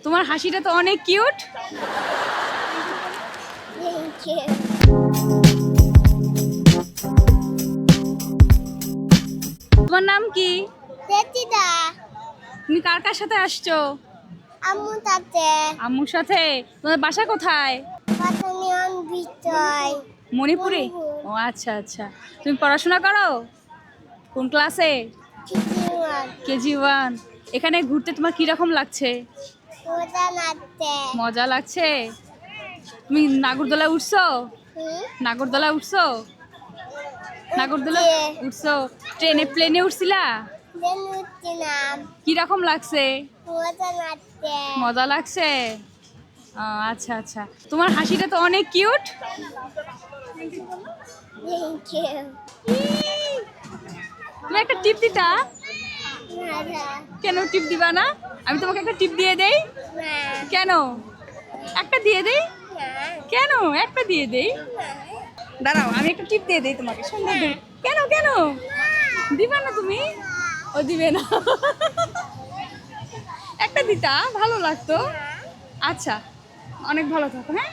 তোমার হাসিটা তো অনেক কিউট। তোমার নাম কি? তুমি কার কার সাথে আসছো? আম্মুর সাথে। তোমার বাসা কোথায়? মণিপুরে। ও আচ্ছা আচ্ছা। তুমি পড়াশোনা করো? কোন ক্লাসে? KG1। এখানে ঘুরতে তোমার কিরকম লাগছে? মজা লাগছে। তুমি নাগরদোলায় উঠছো? নাগরদোলায় উঠছো? নাগরদোলা উঠছো? প্লেনে উঠছিলা? কিরকম লাগছে? মজা লাগছে। আচ্ছা আচ্ছা। তোমার হাসিটা তো অনেক কিউট। তুমি একটা টিপ দিতা? কেন টিপ দিবা না? আমি তোমাকে একটা টিপ দিয়ে দেই। কেন? একটা দিয়ে দেই। কেন? একটা দিয়ে দেই। দাঁড়াও, আমি একটা টিপ দিয়ে দেই তোমাকে, সুন্দর দেই। কেন কেন দিবা না তুমি? ও দিবে না। একটা দিতা ভালো লাগতো। আচ্ছা, অনেক ভালো থাকো। হ্যাঁ।